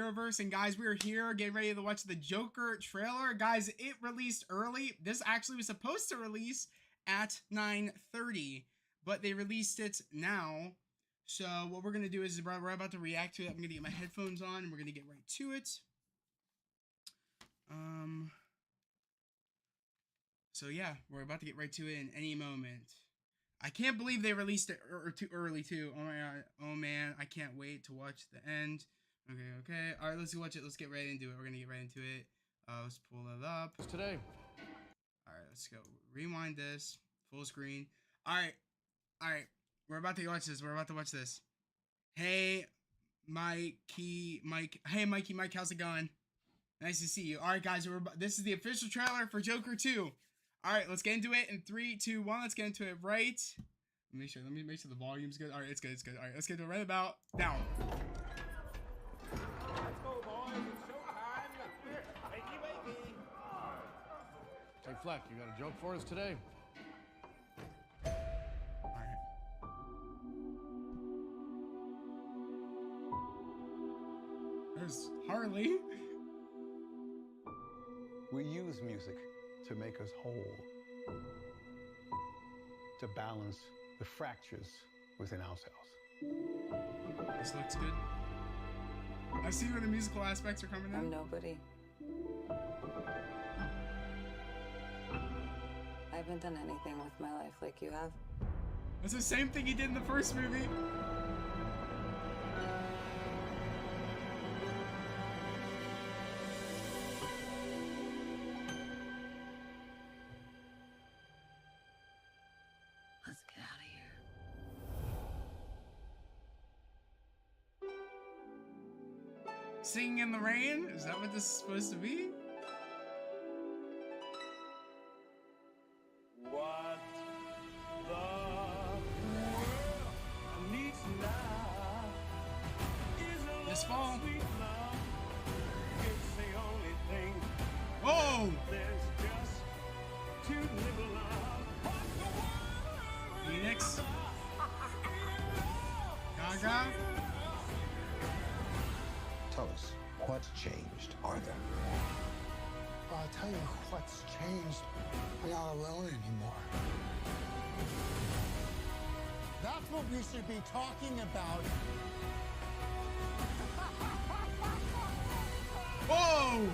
Heroverse, and guys, we're here getting ready to watch the Joker trailer. Guys, it released early. This actually was supposed to release at 9:30, but they released it now. So what we're gonna do is we're about to react to it. I'm gonna get my headphones on, and we're gonna get right to it. So yeah, we're about to get right to it in any moment. I can't believe they released it too early too. Oh my god. Oh man, I can't wait to watch the end. Okay. All right, let's watch it. Let's get right into it. We're gonna get right into it. Let's pull it up. It's today. All right, let's go. Rewind this. Full screen. All right. We're about to watch this. Hey, Mike. Hey, Mikey. Mike, how's it going? Nice to see you. All right, guys. This is the official trailer for Joker 2. All right, let's get into it in 3, 2, 1. Let's get into it right. Let me make sure the volume's good. All right, it's good. All right, let's get into it right about now. Let's go, boys. It's showtime. Wakey. Hey, Fleck, you got a joke for us today? All right. There's Harley. We use music to make us whole, to balance the fractures within ourselves. This looks good. I see where the musical aspects are coming in. I'm nobody. I haven't done anything with my life like you have. That's the same thing he did in the first movie. Let's get out of here. Singing in the rain? Is that what this is supposed to be? What the world needs now is a This fall. sweet love. It's the only thing. Whoa! There's just too little love. What the world Phoenix. Gaga. Tell us, what's changed, Arthur? I'll tell you what's changed. I'm not alone anymore. That's what we should be talking about. Whoa!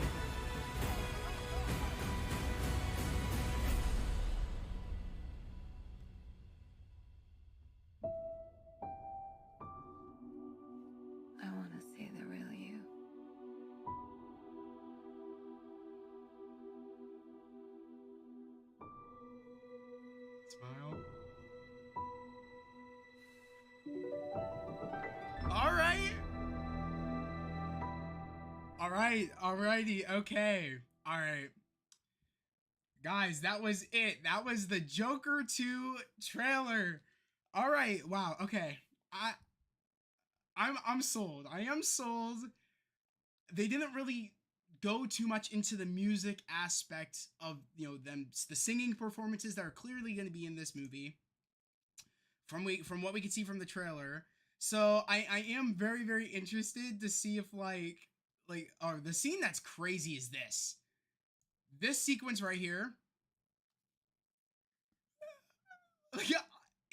I want to see the real you. Smile. Alrighty, okay. Alright. Guys, that was it. That was the Joker 2 trailer. Alright, wow, okay. I'm sold. I am sold. They didn't really go too much into the music aspect of, the singing performances that are clearly going to be in this movie. From what we can see from the trailer. So I am very, very interested to see if the scene that's crazy is this. This sequence right here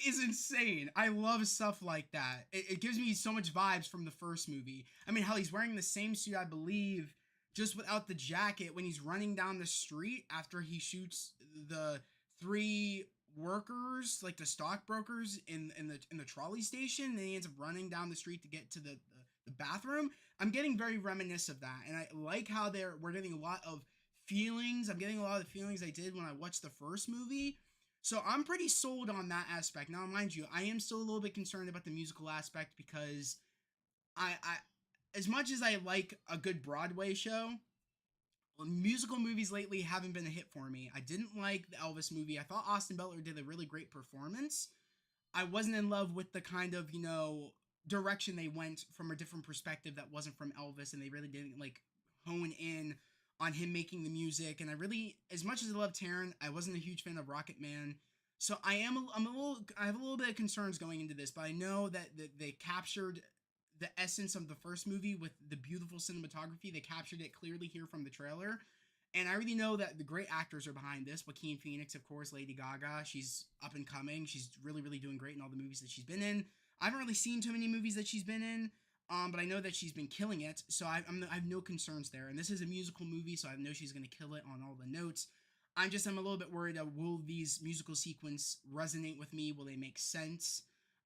is insane. I love stuff like that. It gives me so much vibes from the first movie. I mean, hell, he's wearing the same suit, I believe, just without the jacket when he's running down the street after he shoots the 3 workers, like the stockbrokers in the trolley station, and he ends up running down the street to get to the bathroom. I'm getting very reminiscent of that, and I like how we're getting a lot of feelings. I'm getting a lot of the feelings I did when I watched the first movie. So I'm pretty sold on that aspect. Now, mind you, I am still a little bit concerned about the musical aspect because I as much as I like a good Broadway show, musical movies lately haven't been a hit for me. I didn't like the Elvis movie. I thought Austin Butler did a really great performance. I wasn't in love with the kind of, direction they went from a different perspective that wasn't from Elvis, and they really didn't hone in on him making the music. And as much as I love Taron, I wasn't a huge fan of Rocket Man. So I have a little bit of concerns going into this, but I know that they captured the essence of the first movie with the beautiful cinematography. They captured it clearly here from the trailer. And I already know that the great actors are behind this. Joaquin Phoenix, of course, Lady Gaga. She's up and coming. She's really, really doing great in all the movies that she's been in. I haven't really seen too many movies that she's been in, but I know that she's been killing it. So I have no concerns there. And this is a musical movie, so I know she's going to kill it on all the notes. I'm a little bit worried that will these musical sequence resonate with me? Will they make sense?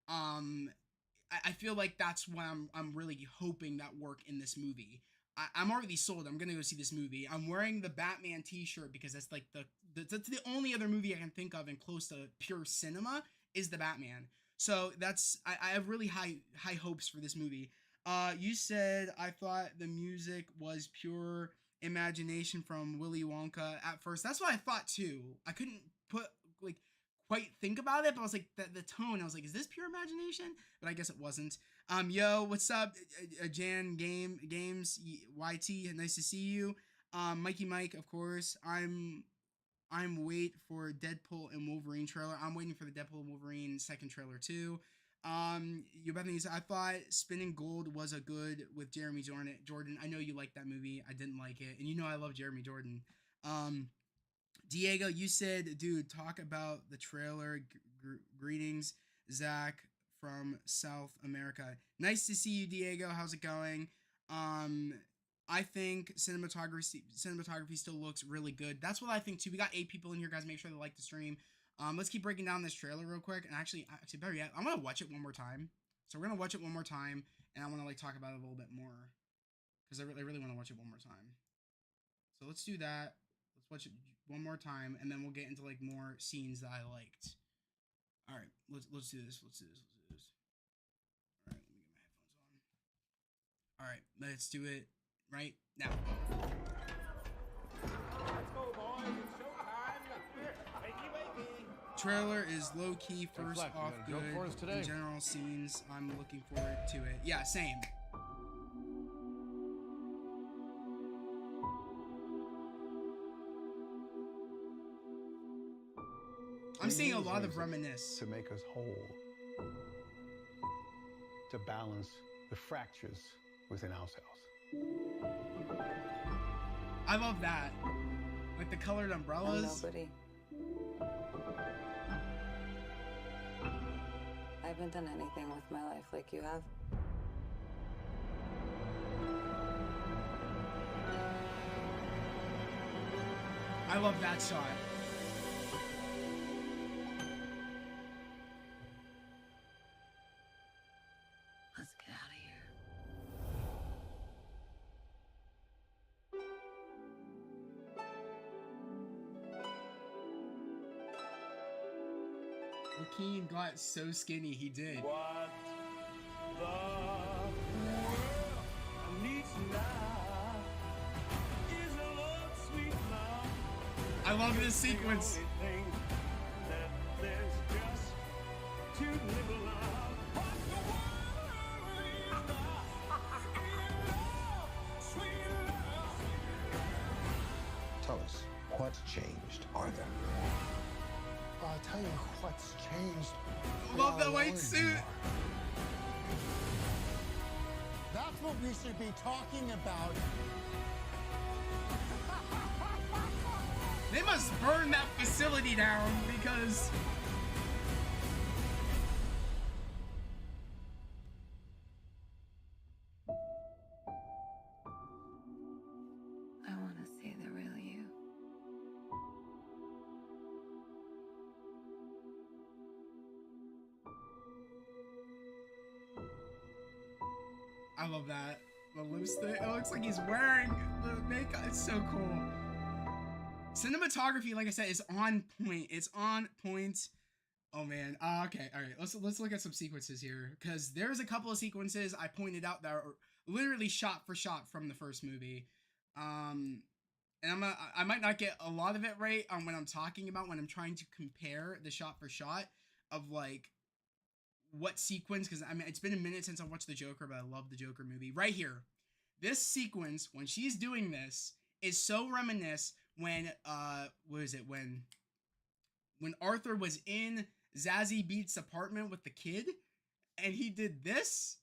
I feel like that's what I'm really hoping that work in this movie. I'm already sold. I'm gonna go see this movie. I'm wearing the Batman T-shirt because that's like that's the only other movie I can think of and close to pure cinema is the Batman. So I have really high hopes for this movie. You said I thought the music was pure imagination from Willy Wonka at first. That's what I thought too. I couldn't quite think about it, but I was like the tone. I was like, is this pure imagination? But I guess it wasn't. Yo, what's up, Jan Games YT? Nice to see you. Mikey Mike, of course. I'm wait for Deadpool and Wolverine trailer. I'm waiting for the Deadpool and Wolverine second trailer too. You Bethany said I thought Spinning Gold was a good with Jeremy Jordan. I know you like that movie. I didn't like it, and you know I love Jeremy Jordan. Diego, you said, dude, talk about the trailer. Greetings, Zach from South America. Nice to see you, Diego. How's it going? I think cinematography still looks really good. That's what I think too. We got 8 people in here, guys. Make sure to like the stream. Let's keep breaking down this trailer real quick. And actually, better yet, I'm gonna watch it one more time. So we're gonna watch it one more time, and I want to like talk about it a little bit more because I really want to watch it one more time. So let's do that. Let's watch it one more time, and then we'll get into like more scenes that I liked. All right, let's do this. Let's do this. All right, let me get my headphones on. All right, let's do it right now. Let's go, boys. It's showtime. Wakey, wakey. Trailer is low key, first Fleck, you off got a joke for us good. today? In general scenes, I'm looking forward to it. Yeah, same. I'm We seeing a use lot of music reminisce. to make us whole, to balance the fractures within ourselves. I love that. Like the colored I'm umbrellas. nobody. I haven't done anything with my life like you have. I love that shot. Let's get out of here. Joaquin got so skinny, he did. What the world needs now is a love sweet love. I love this sequence. The only thing that there's just to live a love. What the world needs now is love, sweet love. Tell us, what's changed, are there? I'll tell you what's changed. Love We're that not white alone suit. anymore. That's what we should be talking about. They must burn that facility down because I want to see the real you. I love that. The lipstick. It looks like he's wearing the makeup. It's so cool. Cinematography, like I said, is on point. It's on point. Oh man. Okay. All right. Let's look at some sequences here because there's a couple of sequences I pointed out that are literally shot for shot from the first movie. And I might not get a lot of it right on when I'm talking about when I'm trying to compare the shot for shot of like what sequence, because I mean it's been a minute since I watched the Joker, but I love the Joker movie. Right here, this sequence when she's doing this is so reminiscent when what is it when Arthur was in Zazie Beetz' apartment with the kid and he did this.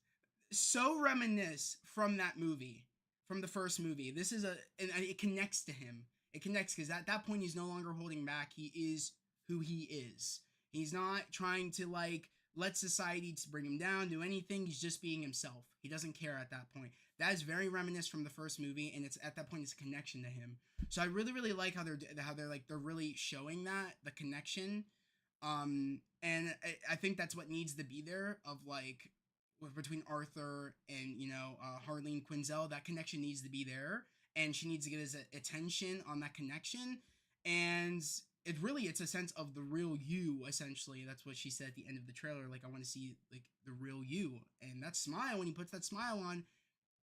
so reminisce from that movie, from the first movie. This is and it connects to him. It connects because at that point he's no longer holding back. He is who he is. He's not trying to like let society bring him down, do anything. He's just being himself. He doesn't care at that point. That is very reminiscent from the first movie, and it's at that point it's a connection to him. So I really really like how they're really showing that the connection. And I think that's what needs to be there of like between Arthur and Harleen Quinzel. That connection needs to be there, and she needs to get his attention on that connection. And it's a sense of the real you. Essentially, that's what she said at the end of the trailer. Like, I want to see like the real you, and that smile, when he puts that smile on,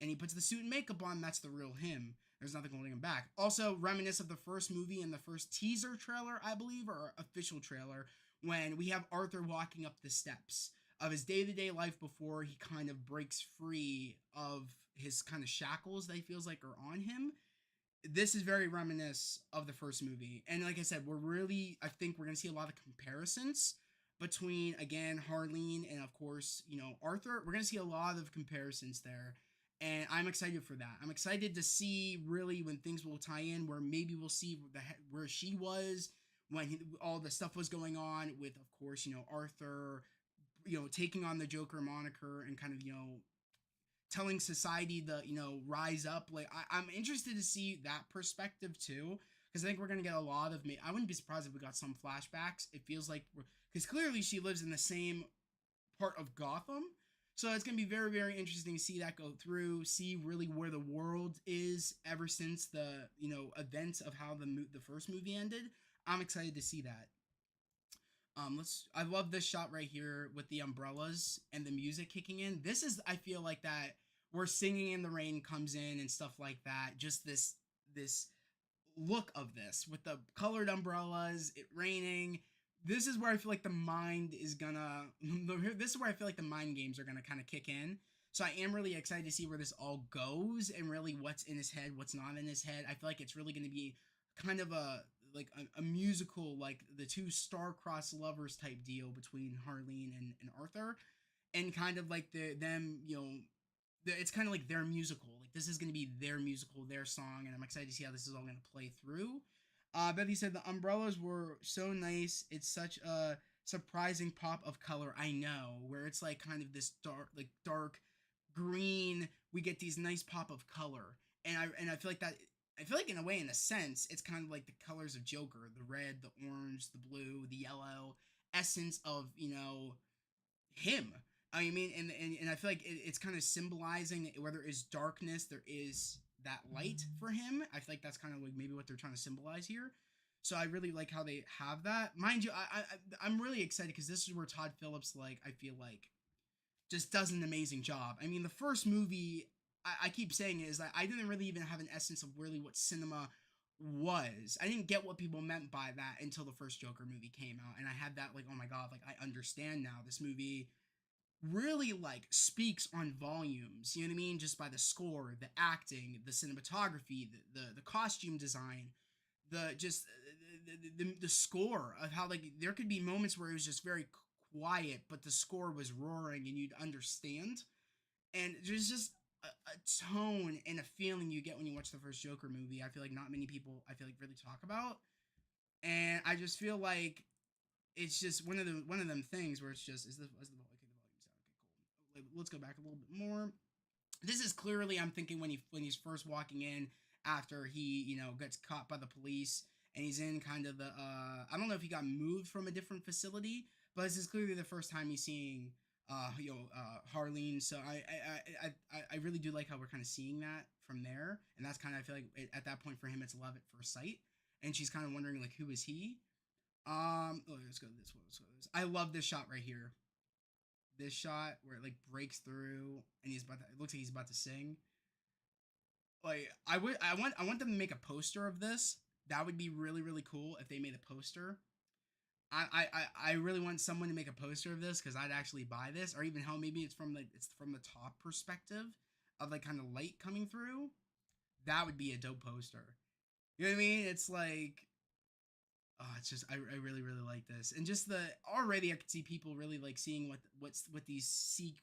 and he puts the suit and makeup on, that's the real him. There's nothing holding him back. Also, reminisce of the first movie and the first teaser trailer, I believe, or official trailer, when we have Arthur walking up the steps of his day-to-day life before he kind of breaks free of his kind of shackles that he feels like are on him. This is very reminiscent of the first movie. And like I said, I think we're going to see a lot of comparisons between, again, Harleen and, of course, Arthur. We're going to see a lot of comparisons there. And I'm excited for that. I'm excited to see really when things will tie in, where maybe we'll see where she was when all the stuff was going on with, of course, Arthur, taking on the Joker moniker and kind of, telling society to, rise up. Like, I'm interested to see that perspective too, because I think we're going to get a lot of, I wouldn't be surprised if we got some flashbacks. It feels like, because clearly she lives in the same part of Gotham. So it's going to be very, very interesting to see that go through, see really where the world is ever since the, events of how the first movie ended. I'm excited to see that. I love this shot right here with the umbrellas and the music kicking in. This is, I feel like that where Singing in the Rain comes in and stuff like that. Just this look of this with the colored umbrellas, it raining. This is where I feel like the mind is gonna. This is where I feel like the mind games are gonna kind of kick in. So I am really excited to see where this all goes and really what's in his head, what's not in his head. I feel like it's really gonna be kind of a musical, like the two star-crossed lovers type deal between Harleen and Arthur, and kind of like them, it's kind of like their musical. Like, this is gonna be their musical, their song, and I'm excited to see how this is all gonna play through. Bethy said the umbrellas were so nice. It's such a surprising pop of color. I know, where it's like kind of this dark green. We get these nice pop of color, and I feel like that. I feel like in a way, in a sense, it's kind of like the colors of Joker: the red, the orange, the blue, the yellow essence of him. I mean, and I feel like it's kind of symbolizing where there is darkness, there is that light for him. I feel like that's kind of like maybe what they're trying to symbolize here. So I really like how they have that. Mind you, I'm really excited because this is where Todd Phillips, like, I feel like just does an amazing job. I mean, the first movie, I keep saying it, is that I didn't really even have an essence of really what cinema was. I didn't get what people meant by that until the first Joker movie came out, and I had that like, oh my god, like I understand now. This movie really like speaks on volumes, you know what I mean, just by the score, the acting, the cinematography, the costume design, the score of how like there could be moments where it was just very quiet but the score was roaring and you'd understand, and there's just a tone and a feeling you get when you watch the first Joker movie. I feel like not many people really talk about, and I just feel like it's just one of them things where it's just is the volume sound okay? Cool. Let's go back a little bit more. This is clearly, I'm thinking, when he's first walking in after he gets caught by the police, and he's in kind of the I don't know if he got moved from a different facility, but this is clearly the first time he's seeing Harleen. So I really do like how we're kind of seeing that from there, and that's kind of, I feel like at that point for him it's love at first sight, and she's kind of wondering like, who is he? Let's go to this one. I love this shot right here. This shot where it like breaks through and it looks like he's about to sing. Like, I want them to make a poster of this. That would be really, really cool if they made a poster. I really want someone to make a poster of this, because I'd actually buy this, or even hell, maybe it's from the top perspective of like kind of light coming through. That would be a dope poster. You know what I mean? It's like It's just I really really like this, and just the already I could see people really like seeing what these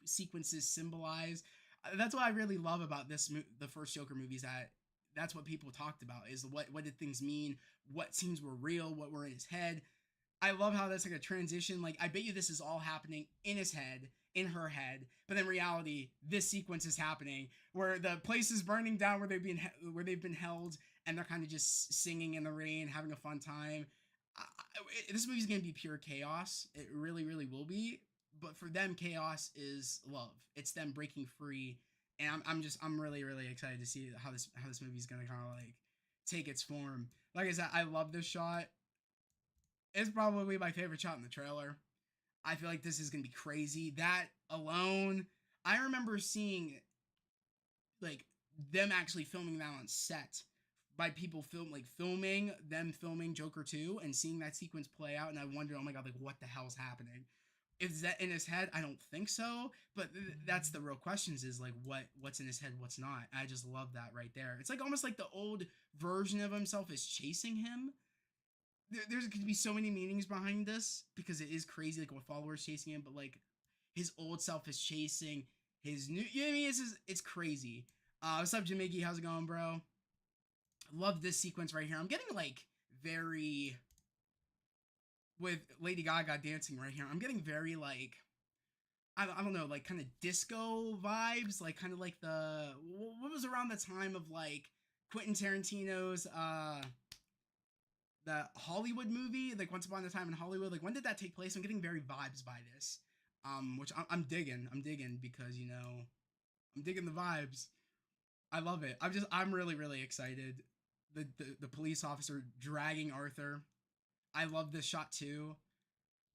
sequences symbolize. That's what I really love about the first Joker movies. That's what people talked about is what did things mean, what scenes were real, what were in his head. I love how that's like a transition. Like I bet you this is all happening in his head, in her head, but in reality, this sequence is happening where the place is burning down where they've been held, and they're kind of just singing in the rain, having a fun time. This movie's gonna be pure chaos. It really, really will be. But for them, chaos is love. It's them breaking free, and I'm really, really excited to see how this movie's gonna kind of like take its form. Like I said, I love this shot. It's probably my favorite shot in the trailer. I feel like this is gonna be crazy. That alone, I remember seeing like them actually filming that on set by people filming Joker 2 and seeing that sequence play out, and I wonder, oh my god, like what the hell's happening? Is that in his head? I don't think so, but that's the real questions is like what's in his head, what's not. I just love that right there. It's like almost like the old version of himself is chasing him. There's could be so many meanings behind this because it is crazy, like with followers chasing him, but like his old self is chasing his new. You know what I mean? It's crazy. What's up, Jamaica? How's it going, bro? Love this sequence right here. I'm getting like very with Lady Gaga dancing right here. I'm getting very like I don't know, like kind of disco vibes, like kind of like what was around the time of like Quentin Tarantino's the Hollywood movie, like Once Upon a Time in Hollywood. Like when did that take place? I'm getting very vibes by this, which I'm digging. I'm digging because I'm digging the vibes. I love it. I'm really really excited. The police officer dragging Arthur. I love this shot too.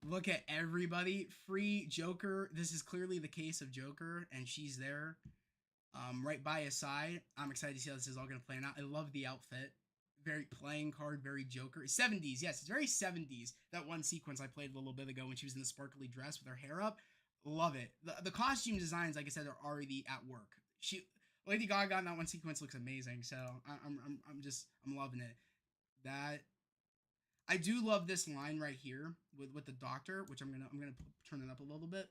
Look at everybody. Free Joker. This is clearly the case of Joker, and she's there, right by his side. I'm excited to see how this is all gonna play out. I love the outfit. Very playing card, very Joker. 70s, yes, it's very 70s. That one sequence I played a little bit ago when she was in the sparkly dress with her hair up. Love it. The costume designs, like I said, are already at work. Lady Gaga in that one sequence looks amazing. So I'm loving it. That I do love this line right here with the doctor, which I'm gonna turn it up a little bit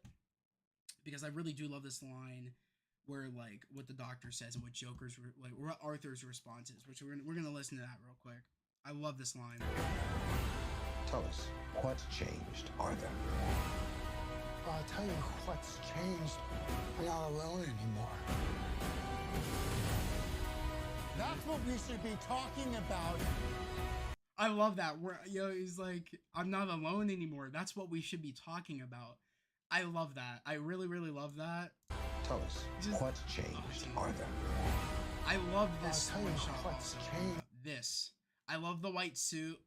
because I really do love this line where like what the doctor says and what what Arthur's response is, which we're gonna listen to that real quick. I love this line. Tell us, what's changed, Arthur? I'll tell you what's changed. I'm not alone anymore. That's what we should be talking about. I love that. He's like, I'm not alone anymore. That's what we should be talking about. I love that. I really, really love that. Tell us, what's changed, Arthur? I love this I'll tell you one shot what's also. changed. This. I love the white suit.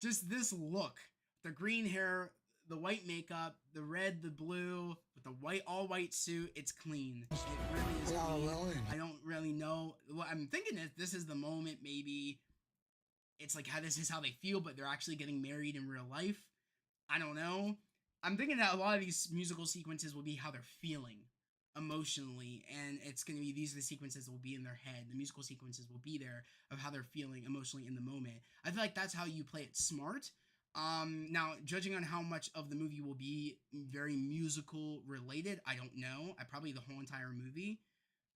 Just this look. The green hair, the white makeup, the red, the blue, with the all white suit. It's clean. It really is clean. I don't really know. What I'm thinking is this is the moment maybe it's like this is how they feel, but they're actually getting married in real life. I don't know. I'm thinking that a lot of these musical sequences will be how they're feeling emotionally, and it's going to be these are the sequences that will be in their head. The musical sequences will be there of how they're feeling emotionally in the moment. I feel like that's how you play it smart. Now, judging on how much of the movie will be very musical related, I don't know. Probably the whole entire movie,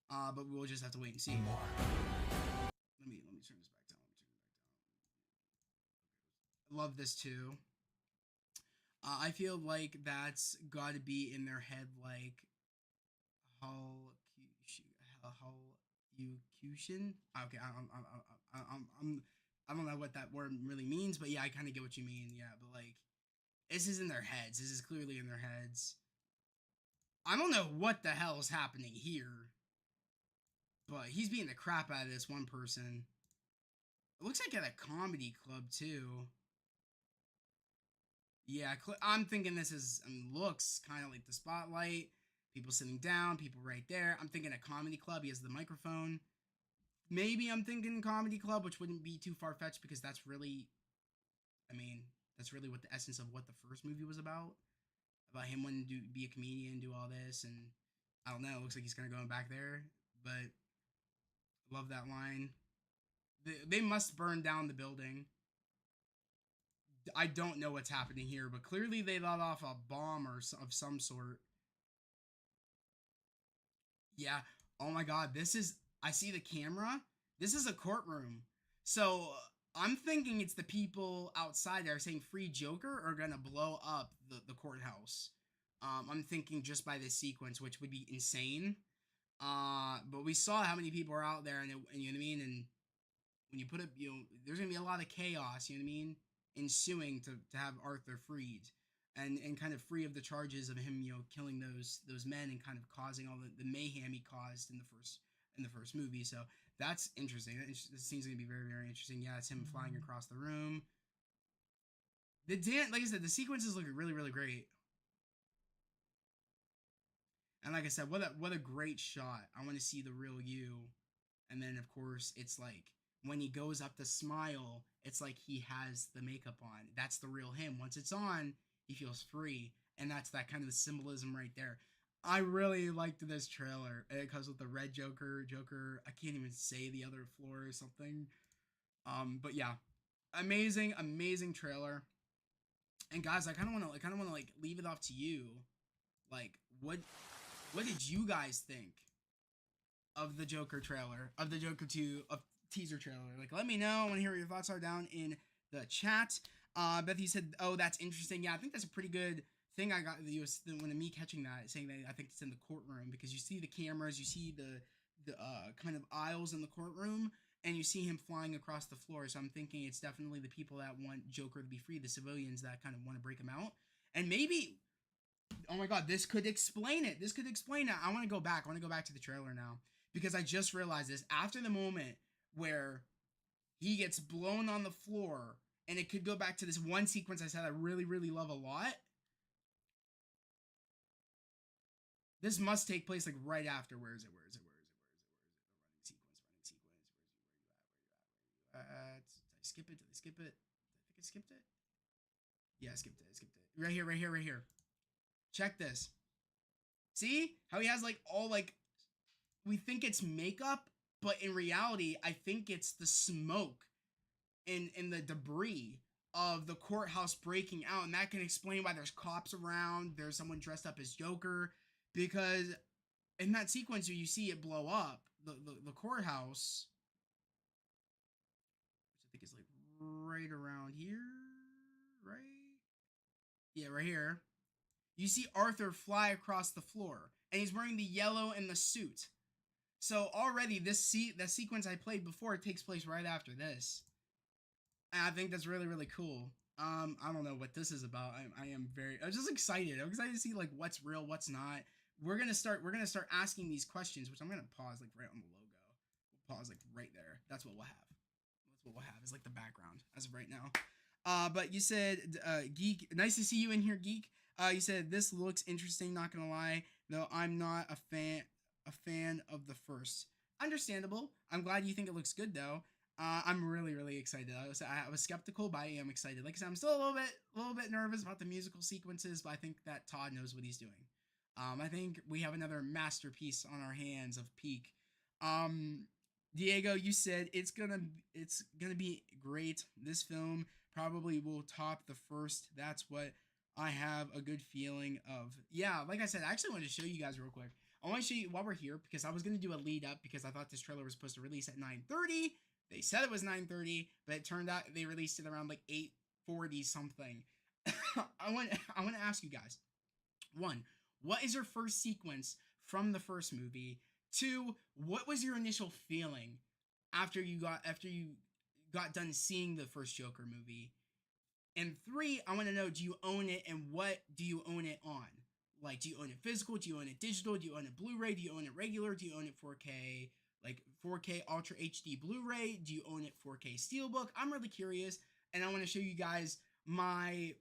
but we'll just have to wait and see. Let me turn this back down. Love this too. I feel like that's got to be in their head, like Holocution. Okay, I don't know what that word really means, but yeah, I kind of get what you mean. Yeah, but like, this is in their heads. This is clearly in their heads. I don't know what the hell is happening here, but he's beating the crap out of this one person. It looks like at a comedy club too. Yeah, I'm thinking this looks kind of like the Spotlight. People sitting down, people right there. I'm thinking a comedy club. He has the microphone. Maybe I'm thinking comedy club, which wouldn't be too far-fetched because that's really what the essence of what the first movie was about him wanting to be a comedian, do all this, and I don't know. It looks like he's kind of going back there, but love that line. They must burn down the building. I don't know what's happening here, but clearly they let off a bomb of some sort. Yeah. Oh my God. This is. I see the camera. This is a courtroom. So I'm thinking it's the people outside that are saying free Joker are gonna blow up the courthouse. I'm thinking just by this sequence, which would be insane. But we saw how many people are out there, and you know what I mean. And when you put up, there's gonna be a lot of chaos. You know what I mean, ensuing to have Arthur freed, and kind of free of the charges of him, killing those men and kind of causing all the mayhem he caused in the first movie. So that's interesting. This seems gonna be very, very interesting. Yeah, it's him flying across the room. The dance, like I said, the sequences look really, really great. And like I said, what a great shot. I want to see the real you. And then of course it's like when he goes up to smile, it's like he has the makeup on. That's the real him. Once it's on, he feels free. And that's that kind of the symbolism right there. I really liked this trailer. It comes with the red Joker. I can't even say the other floor or something. But yeah, amazing trailer. And guys, I kind of want to like leave it off to you. Like, what did you guys think of the Joker trailer, of the Joker 2 of teaser trailer? Like, let me know. I want to hear what your thoughts are down in the chat. Beth, you said, oh, that's interesting. Yeah, I think that's a pretty good thing. I got when me catching that, saying that I think it's in the courtroom, because you see the cameras, you see the kind of aisles in the courtroom, and you see him flying across the floor. So I'm thinking it's definitely the people that want Joker to be free, the civilians that kind of want to break him out. And maybe, oh my God, this could explain it. I want to go back. To the trailer now, because I just realized this after the moment where he gets blown on the floor, and it could go back to this one sequence I said I really, really love a lot. This must take place like right after. Where is it? The running sequence. Where are you at? Did I skip it? I think I skipped it. Yeah, I skipped it. Right here. Check this. See how he has like all like, we think it's makeup, but in reality, I think it's the smoke and the debris of the courthouse breaking out, and that can explain why there's cops around. There's someone dressed up as Joker, because in that sequence where you see it blow up the courthouse, which I think is like right around here, right? Yeah, right here. You see Arthur fly across the floor, and he's wearing the yellow and the suit. So already the sequence I played before takes place right after this. And I think that's really, really cool. I don't know what this is about. I'm just excited. I'm excited to see like what's real, what's not. We're gonna start asking these questions, which I'm gonna pause like right on the logo. We'll pause like right there. That's what we'll have. Is like the background as of right now. But you said, Geek, nice to see you in here, Geek. You said this looks interesting, not gonna lie, though I'm not a fan of the first. Understandable. I'm glad you think it looks good though. I'm really, really excited. I was skeptical, but I am excited. Like I said, I'm still a little bit nervous about the musical sequences, but I think that Todd knows what he's doing. I think we have another masterpiece on our hands of Peak. Diego, you said it's gonna be great. This film probably will top the first. That's what I have a good feeling of. Yeah, like I said, I actually wanted to show you guys real quick. I want to show you while we're here, because I was gonna do a lead up, because I thought this trailer was supposed to release at 9:30. They said it was 9:30, but it turned out they released it around like 8:40 something. I want to ask you guys. 1, what is your first sequence from the first movie? 2, what was your initial feeling after you got done seeing the first Joker movie? And 3, I want to know, do you own it, and what do you own it on? Like, do you own it physical? Do you own it digital? Do you own it Blu-ray? Do you own it regular? Do you own it 4K, like 4K Ultra HD Blu-ray? Do you own it 4K Steelbook? I'm really curious, and I want to show you guys my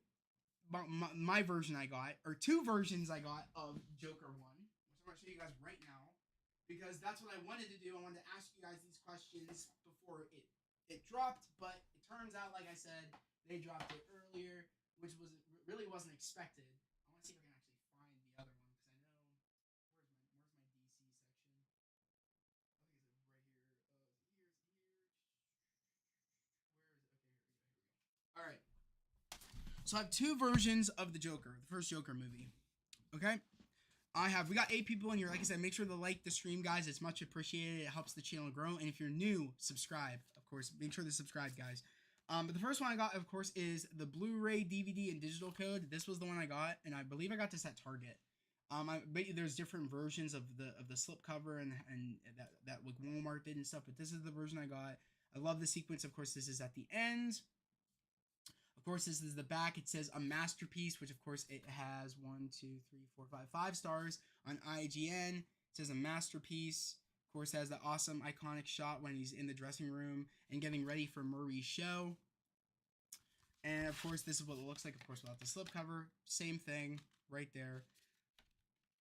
version I got, or 2 versions I got of Joker 1, which I'm going to show you guys right now, because that's what I wanted to do. I wanted to ask you guys these questions before it dropped, but it turns out, like I said, they dropped it earlier, which really wasn't expected. I want to see if I can actually find the other one, because I know where's my DC section? I think it's right here. Here's here. Where is it? Okay, here we go. All right. So I have two versions of the Joker, the first Joker movie. Okay? We got 8 people in here. Like I said, make sure to like the stream, guys. It's much appreciated. It helps the channel grow. And if you're new, subscribe. Of course, make sure to subscribe, guys. But the first one I got, of course, is the Blu-ray, DVD, and digital code. This was the one I got, and I believe I got this at Target. I bet you there's different versions of the slipcover and that like Walmart did and stuff, but this is the version I got. I love the sequence. Of course, this is at the end. Of course, this is the back. It says a masterpiece, which of course it has 5 stars on IGN. It says a masterpiece. Of course, it has the awesome iconic shot when he's in the dressing room and getting ready for Murray's show. And of course, this is what it looks like. Of course, without the slipcover, same thing right there.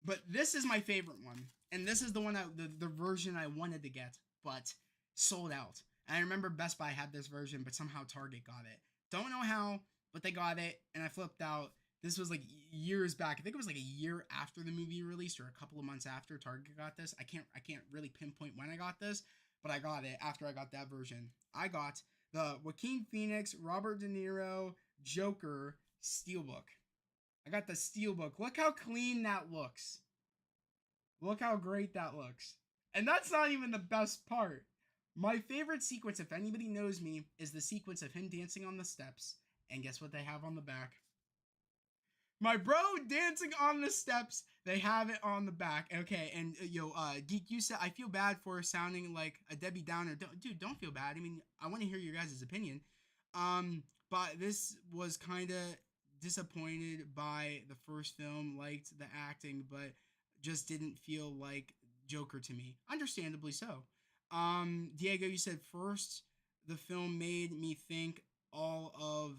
But this is my favorite one, and this is the one the version I wanted to get, but sold out. And I remember Best Buy had this version, but somehow Target got it. Don't know how, but they got it, and I flipped out. This was like years back. I think it was like a year after the movie released, or a couple of months after Target got this. I can't really pinpoint when I got this, but I got it after I got that version. I got the Joaquin Phoenix, Robert De Niro, Joker Steelbook. I got the Steelbook. Look how clean that looks. Look how great that looks. And that's not even the best part. My favorite sequence, if anybody knows me, is the sequence of him dancing on the steps. And guess what they have on the back? My bro dancing on the steps. They have it on the back. Okay, and Geek, you said, I feel bad for sounding like a Debbie Downer. Dude, don't feel bad. I mean, I want to hear your guys' opinion. But this was kind of disappointed by the first film. Liked the acting, but just didn't feel like Joker to me. Understandably so. Diego, you said first, the film made me think all of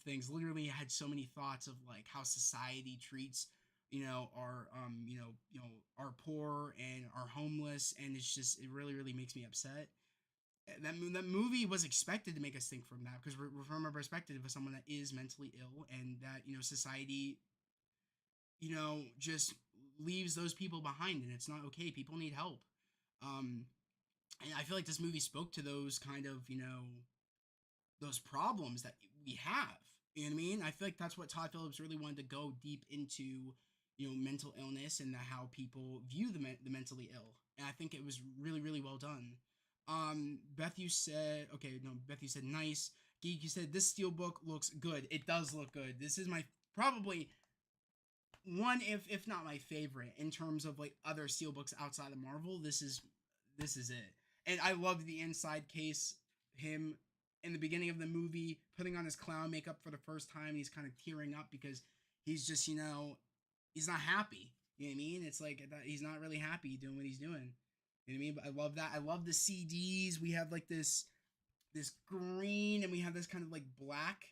things. Literally had so many thoughts of like how society treats, our poor and our homeless, and it really makes me upset. That movie was expected to make us think from that, because we're from a perspective of someone that is mentally ill, and that, society, just leaves those people behind, and it's not okay. People need help. And I feel like this movie spoke to those kind of, those problems that we have. You know what I mean? I feel like that's what Todd Phillips really wanted to go deep into, mental illness and how people view the mentally ill. And I think it was really well done. Beth, you said nice. Geek, you said this Steelbook looks good. It does look good. This is my probably one, if not my favorite, in terms of like other Steelbooks outside of Marvel. This is it. And I loved the inside case, him in the beginning of the movie putting on his clown makeup for the first time. He's kind of tearing up because he's just, he's not happy. You know what I mean? It's like he's not really happy doing what he's doing. You know what I mean? But I love that. I love the CDs. We have like this green, and we have this kind of like black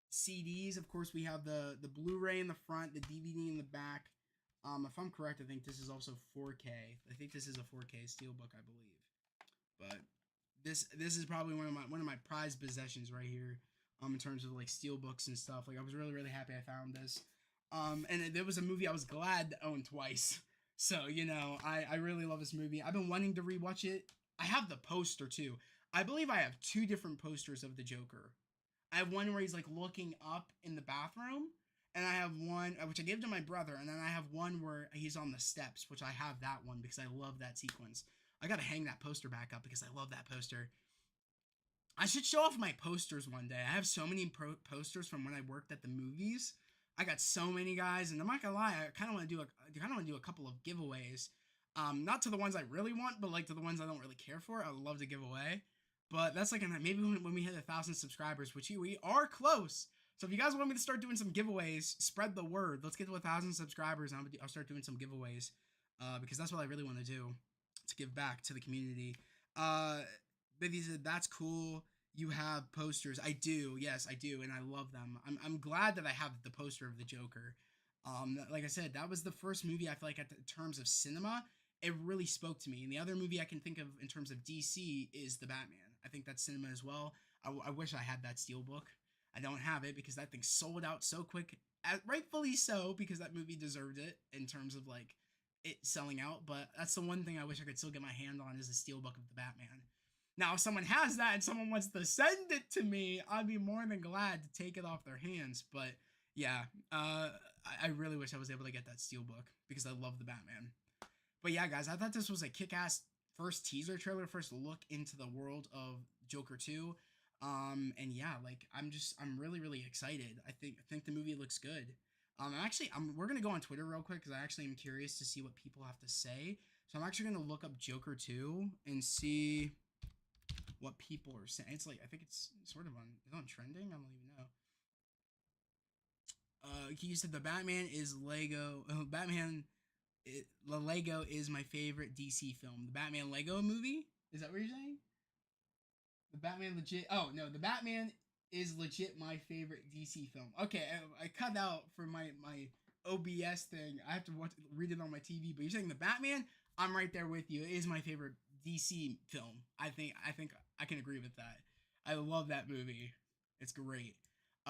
CDs. Of course, we have the Blu-ray in the front, the DVD in the back. If I'm correct, I think this is also 4K. I think this is a 4K Steelbook, I believe. But this is probably one of my prized possessions right here. In terms of like Steelbooks and stuff. Like, I was really happy I found this. And there was a movie I was glad to own twice. So, I really love this movie. I've been wanting to rewatch it. I have the poster too. I believe I have 2 different posters of the Joker. I have one where he's like looking up in the bathroom, and I have one which I gave to my brother, and then I have one where he's on the steps, which I have that one because I love that sequence. I gotta hang that poster back up because I love that poster. I should show off my posters one day. I have so many posters from when I worked at the movies. I got so many, guys, and I'm not gonna lie, I kind of want to do a couple of giveaways. Not to the ones I really want, but like to the ones I don't really care for. I would love to give away. But that's like maybe when we hit 1,000 subscribers, which we are close. So if you guys want me to start doing some giveaways, spread the word. Let's get to 1,000 subscribers, and I'll start doing some giveaways, because that's what I really want to do, to give back to the community. Bivy said, that's cool. You have posters. I do. Yes, I do. And I love them. I'm glad that I have the poster of the Joker. Like I said, that was the first movie I feel like in terms of cinema, it really spoke to me. And the other movie I can think of in terms of DC is The Batman. I think that's cinema as well. I wish I had that Steelbook. I don't have it because that thing sold out so quick. Rightfully so, because that movie deserved it in terms of like it selling out. But that's the one thing I wish I could still get my hand on, is the Steelbook of The Batman. Now, if someone has that and someone wants to send it to me, I'd be more than glad to take it off their hands. But yeah, I really wish I was able to get that steelbook because I love the Batman. But yeah, guys, I thought this was a kick-ass first teaser trailer, first look into the world of Joker 2. And yeah, like I'm really, really excited. I think the movie looks good. We're gonna go on Twitter real quick because I actually am curious to see what people have to say. So I'm actually gonna look up Joker 2 and see what people are saying. It's like I think it's sort of on trending. I don't even know. You said the Batman is Lego. The Lego is my favorite DC film. The Batman Lego movie? Is that what you're saying? The Batman legit. Oh no, the Batman is legit my favorite DC film. Okay, I cut out for my OBS thing. I have to read it on my TV. But you're saying the Batman? I'm right there with you. It is my favorite DC film. I think I can agree with that. I love that movie. It's great.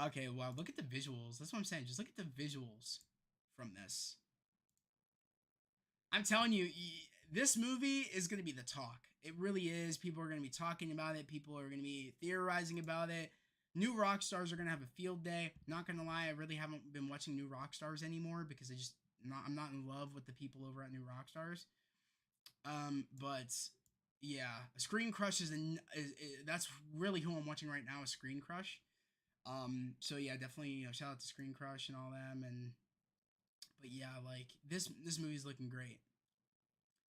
Okay, well, look at the visuals. That's what I'm saying. Just look at the visuals from this. I'm telling you, this movie is going to be the talk. It really is. People are going to be talking about it. People are going to be theorizing about it. New rock stars are going to have a field day. Not going to lie, I really haven't been watching New Rock Stars anymore because I'm not in love with the people over at New Rock Stars. But yeah, Screen Crush that's really who I'm watching right now, is Screen Crush. So yeah, definitely, shout out to Screen Crush and all them. But yeah, like this movie's looking great.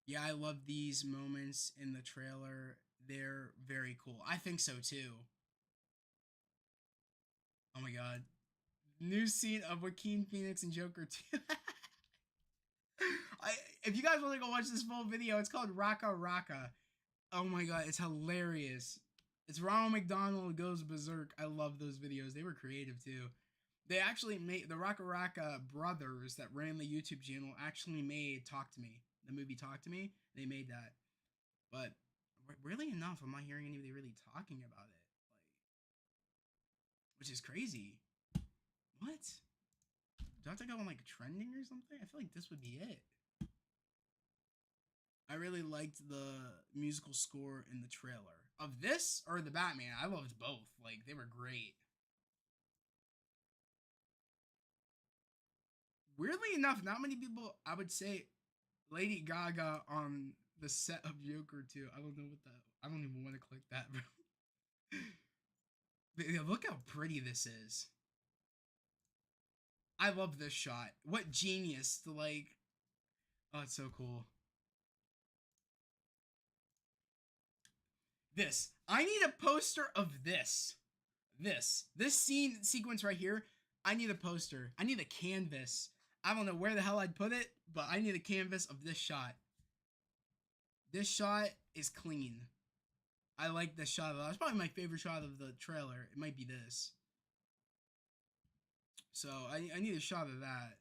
Yeah, I love these moments in the trailer. They're very cool. I think so too. Oh my god. New scene of Joaquin Phoenix and Joker 2. If you guys want to go watch this full video, it's called Raka Raka. Oh my god, it's hilarious. It's Ronald McDonald Goes Berserk. I love those videos. They were creative too. They actually made the Raka Raka brothers that ran the YouTube channel actually made Talk to Me. The movie Talk to Me. They made that. But really enough, I'm not hearing anybody really talking about it. Which is crazy. What? Do I have to go on like trending or something? I feel like this would be it. I really liked the musical score in the trailer. Of this or the Batman? I loved both. Like, they were great. Weirdly enough, not many people, I would say, Lady Gaga on the set of Joker 2. I don't know what that. I don't even want to click that, bro. Look how pretty this is. I love this shot. What genius to like. Oh, it's so cool. This. I need a poster of this. This scene sequence right here. I need a poster. I need a canvas. I don't know where the hell I'd put it, but I need a canvas of this shot. This shot is clean. I like this shot. That's probably my favorite shot of the trailer. It might be this. So I need a shot of that.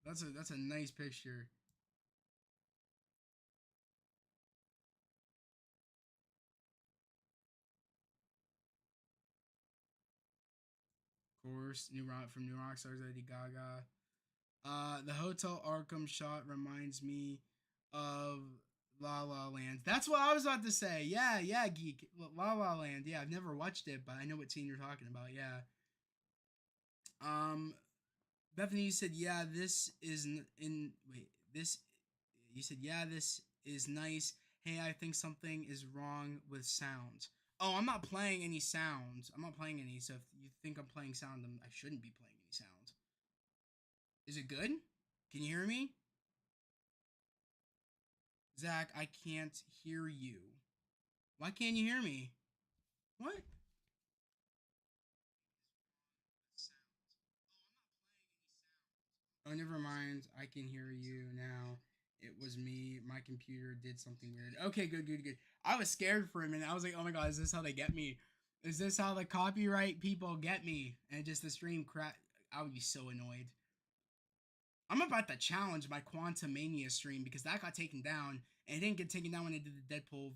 That's a nice picture. Of course, New Rockstars, Lady Gaga. The Hotel Arkham shot reminds me of La La Land. That's what I was about to say. Yeah, geek. La La Land. Yeah, I've never watched it, but I know what scene you're talking about. Yeah. Bethany, you said, yeah, this is this, you said, yeah, this is nice. Hey, I think something is wrong with sounds. Oh, I'm not playing any sounds. I'm not playing any, so if you think I'm playing sound, then I shouldn't be playing any sounds. Is it good? Can you hear me? Zach, I can't hear you. Why can't you hear me? What? Oh, never mind. I can hear you now. It was me. My computer did something weird. Okay, good. I was scared for a minute. I was like, oh my god, is this how they get me? Is this how the copyright people get me? And just the stream crap. I would be so annoyed. I'm about to challenge my Quantum Mania stream because that got taken down, and it didn't get taken down when I did the Deadpool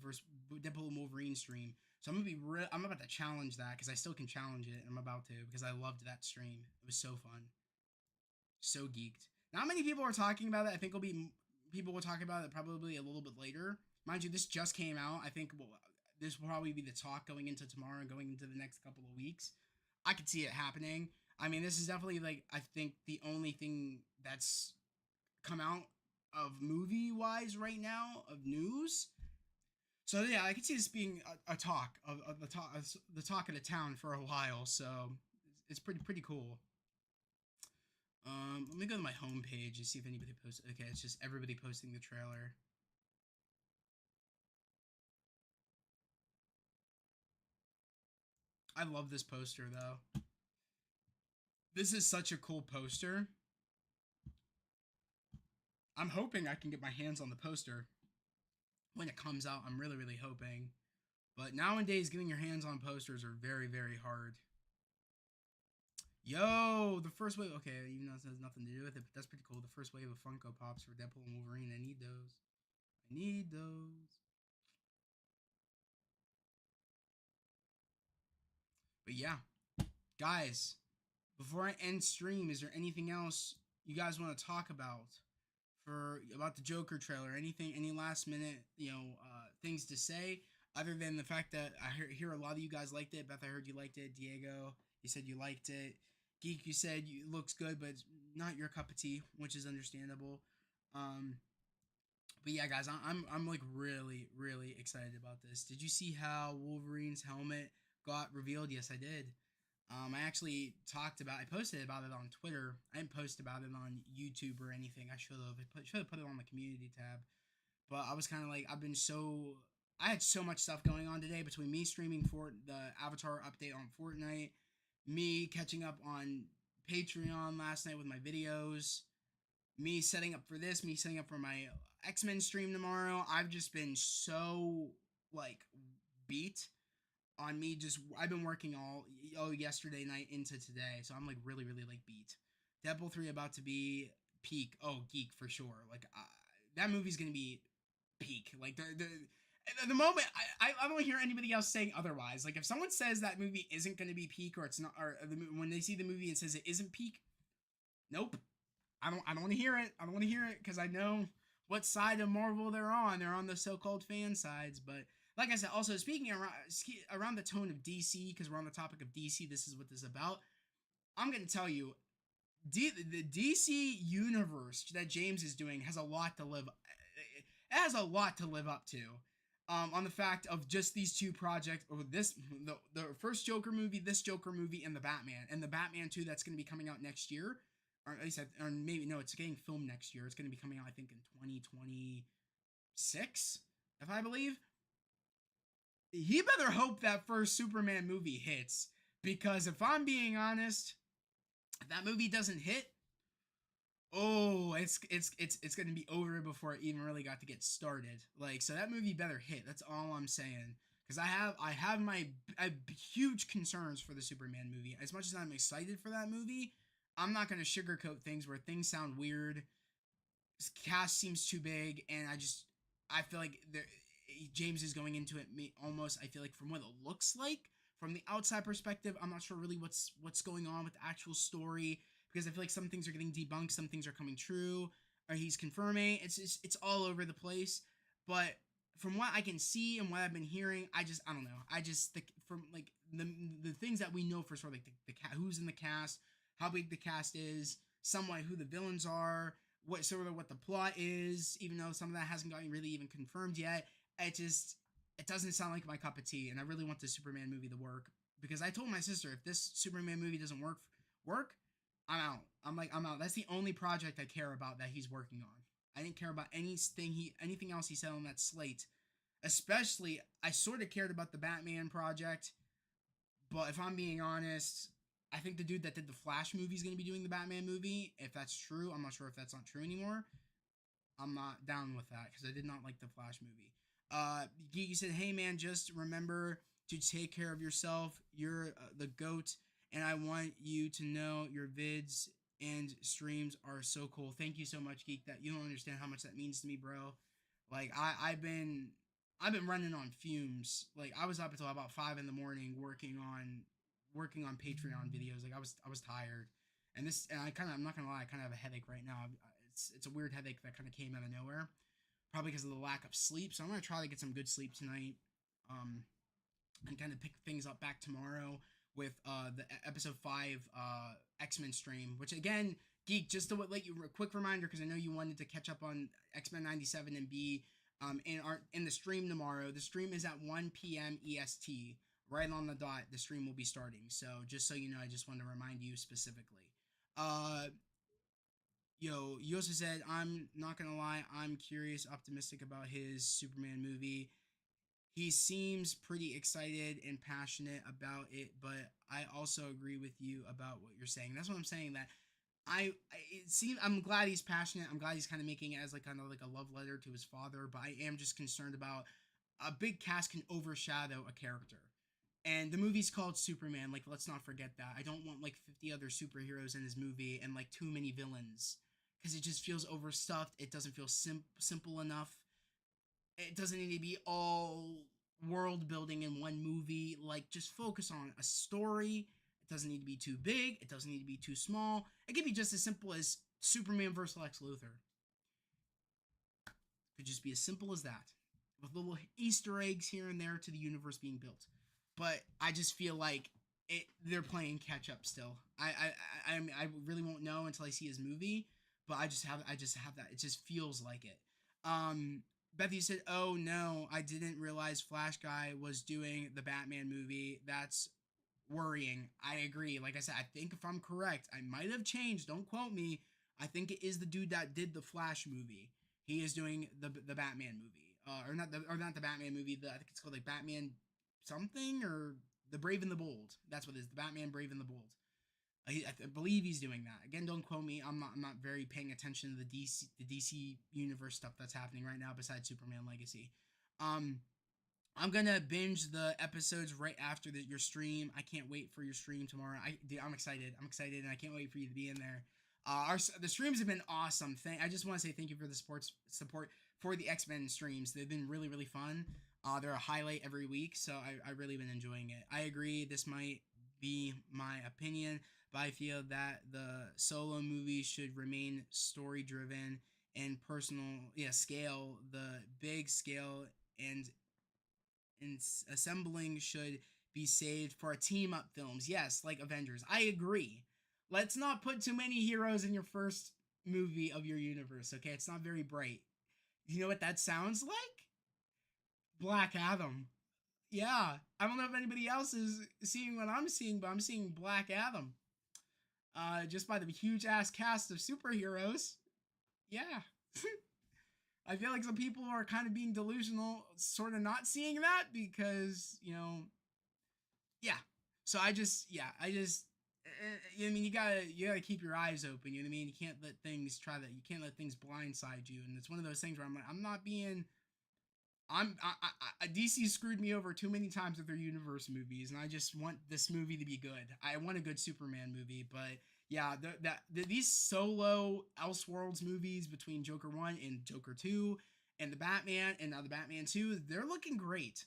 and Wolverine stream. So I'm about to challenge that because I still can challenge it, and I'm about to because I loved that stream. It was so fun, so geeked. Not many people are talking about it. I think people will talk about it probably a little bit later. Mind you, this just came out. I think this will probably be the talk going into tomorrow and going into the next couple of weeks. I could see it happening. I mean, this is definitely like I think the only thing that's come out of movie wise right now of news. So yeah, I could see this being a talk of the talk of the town for a while. So it's pretty cool. Let me go to my homepage and see if anybody posted. Okay, it's just everybody posting the trailer. I love this poster though. This is such a cool poster. I'm hoping I can get my hands on the poster when it comes out. I'm really hoping. But nowadays, getting your hands on posters are very hard. Yo, the first wave. Okay, even though it has nothing to do with it, but that's pretty cool. The first wave of Funko Pops for Deadpool and Wolverine. I need those. I need those. But yeah, guys, before I end stream, is there anything else you guys want to talk about the Joker trailer? Anything, any last minute, things to say other than the fact that I hear a lot of you guys liked it. Beth, I heard you liked it. Diego, you said you liked it. Geek, you said it looks good, but it's not your cup of tea, which is understandable. But yeah, guys, I'm like really excited about this. Did you see how Wolverine's helmet got revealed? Yes, I did. I actually I posted about it on Twitter. I didn't post about it on YouTube or anything. I should have put it on the community tab. But I was kind of like, I had so much stuff going on today between me streaming for the Avatar update on Fortnite, me catching up on Patreon last night with my videos, me setting up for this, me setting up for my X-Men stream tomorrow. I've just been so like beat on me. I've been working all yesterday night into today, so I'm like really like beat. Deadpool 3 about to be peak. Oh, geek for sure. Like that movie's gonna be peak. Like the moment I don't hear anybody else saying otherwise. Like if someone says that movie isn't gonna be peak or it's not, or when they see the movie and says it isn't peak, nope. I don't want to hear it. I don't want to hear it because I know what side of Marvel they're on. They're on the so-called fan sides, but like I said, also speaking around the tone of DC, because we're on the topic of DC, this is what this is about. I'm going to tell you, the DC universe that James is doing has a lot to live. It has a lot to live up to. On the fact of just these two projects, or the first Joker movie, this Joker movie, and the Batman 2 that's going to be coming out next year, or at least, or maybe no, it's getting filmed next year. It's going to be coming out, I think, in 2026, if I believe. He better hope that first Superman movie hits, because if I'm being honest, if that movie doesn't hit, oh, it's gonna be over before it even really got to get started. Like, so that movie better hit. That's all I'm saying. Because I have huge concerns for the Superman movie. As much as I'm excited for that movie, I'm not gonna sugarcoat things where things sound weird. This cast seems too big, and I feel like James is going into it almost, I feel like, from what it looks like from the outside perspective. I'm not sure really what's going on with the actual story, because I feel like some things are getting debunked, some things are coming true, or he's confirming. It's all over the place. But from what I can see and what I've been hearing, I don't know. From like the things that we know for sure, like the who's in the cast, how big the cast is, somewhat who the villains are, what the plot is, even though some of that hasn't gotten really even confirmed yet. It doesn't sound like my cup of tea, and I really want the Superman movie to work, because I told my sister, if this Superman movie doesn't work, I'm out. I'm out. That's the only project I care about that he's working on. I didn't care about anything else he said on that slate. Especially, I sort of cared about the Batman project, but if I'm being honest, I think the dude that did the Flash movie is going to be doing the Batman movie. If that's true, I'm not sure if that's not true anymore. I'm not down with that, because I did not like the Flash movie. Geeky said, hey man, just remember to take care of yourself. You're the GOAT, and I want you to know your vids and streams are so cool. Thank you so much, Geek. That you don't understand how much that means to me, bro. Like I've been running on fumes. Like I was up until about 5 a.m. working on Patreon videos. Like I was tired, and I'm not gonna lie, I kind of have a headache right now. It's a weird headache that kind of came out of nowhere. Probably because of the lack of sleep. So I'm going to try to get some good sleep tonight. and kind of pick things up back tomorrow with the episode 5 X-Men stream, which again, Geek, just to let you a quick reminder, because I know you wanted to catch up on X-Men 97 and be in the stream tomorrow. The stream is at 1 p.m. EST, right on the dot. The stream will be starting. So just so you know, I just wanted to remind you specifically. You also said, I'm not gonna lie, I'm curious, optimistic about his Superman movie. He seems pretty excited and passionate about it, but I also agree with you about what you're saying. That's what I'm saying, that I'm glad he's passionate. I'm glad he's kind of making it as like kind of like a love letter to his father, but I am just concerned about a big cast can overshadow a character. And the movie's called Superman. Like, let's not forget that. I don't want like 50 other superheroes in his movie and like too many villains, because it just feels overstuffed. It doesn't feel simple enough. It doesn't need to be all world building in one movie. Like, just focus on a story. It doesn't need to be too big. It doesn't need to be too small. It could be just as simple as Superman versus Lex Luthor. It could just be as simple as that, with little Easter eggs here and there to the universe being built. But I just feel like they're playing catch up still. I really won't know until I see his movie. But I just have that. It just feels like it. Bethy said, "Oh no, I didn't realize Flash Guy was doing the Batman movie. That's worrying." I agree. Like I said, I think if I'm correct, I might have changed. Don't quote me. I think it is the dude that did the Flash movie. He is doing the Batman movie, or not the Batman movie. I think it's called like Batman something, or the Brave and the Bold. That's what it is. The Batman Brave and the Bold. I believe he's doing that. Again, don't quote me. I'm not very paying attention to the DC universe stuff that's happening right now besides Superman Legacy. I'm gonna binge the episodes right after your stream. I can't wait for your stream tomorrow. I'm excited. And I can't wait for you to be in there. The streams have been awesome. I just want to say thank you for the support for the X-Men streams. They've been really, really fun. They're a highlight every week, so I really been enjoying it. I agree. This might be my opinion, but I feel that the solo movie should remain story driven and personal. Scale. The big scale and assembling should be saved for a team up films. Yes, like Avengers. I agree. Let's not put too many heroes in your first movie of your universe. Okay, it's not very bright. You know what that sounds like? Black Adam. Yeah, I don't know if anybody else is seeing what I'm seeing, but I'm seeing Black Adam. Just by the huge ass cast of superheroes. Yeah. I feel like some people are kind of being delusional, sort of not seeing that because, yeah. So I mean, you gotta keep your eyes open. You know what I mean? You can't let things blindside you. And it's one of those things where I'm not being. DC screwed me over too many times with their universe movies, and I just want this movie to be good. I want a good Superman movie, but yeah, these solo Elseworlds movies between Joker 1 and Joker 2 and the Batman and now the Batman 2, they're looking great.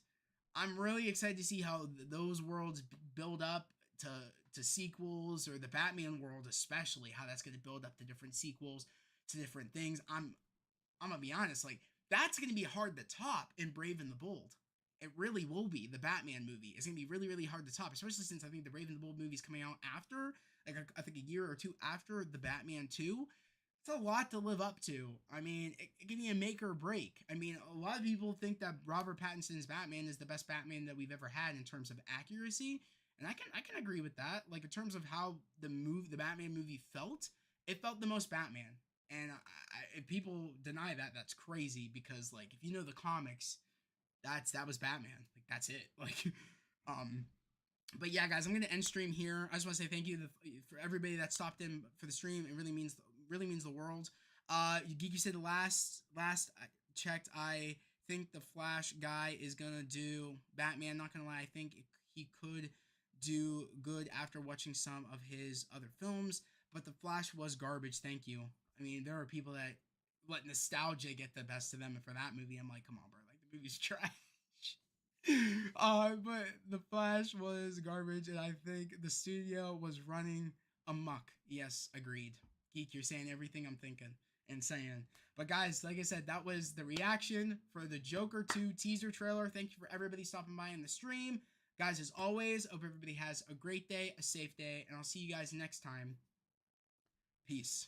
I'm really excited to see how those worlds build up to sequels, or the Batman world especially, how that's going to build up to different sequels, to different things. I'm going to be honest, like, that's going to be hard to top in Brave and the Bold. It really will be. The Batman movie is going to be really, really hard to top, especially since I think the Brave and the Bold movie is coming out after, like, I think a year or two after the Batman 2. It's a lot to live up to. I mean, it can be a make or break. I mean, a lot of people think that Robert Pattinson's Batman is the best Batman that we've ever had in terms of accuracy, and I can agree with that. Like, in terms of how the Batman movie felt, it felt the most Batman. And if people deny that, that's crazy, because, like, if you know the comics, that was Batman. Like, that's it. Like, but yeah, guys, I'm gonna end stream here. I just want to say thank you for everybody that stopped in for the stream. It really means the world. Geeky said the last I checked, I think the Flash guy is gonna do Batman. Not gonna lie, I think he could do good after watching some of his other films, but the Flash was garbage. Thank you. I mean, there are people that let nostalgia get the best of them, and for that movie, I'm like, come on, bro, like, the movie's trash. But the Flash was garbage, and I think the studio was running amok. Yes, agreed. Geek, you're saying everything I'm thinking. Insane. But guys, like I said, that was the reaction for the Joker 2 teaser trailer. Thank you for everybody stopping by in the stream. Guys, as always, hope everybody has a great day, a safe day, and I'll see you guys next time. Peace.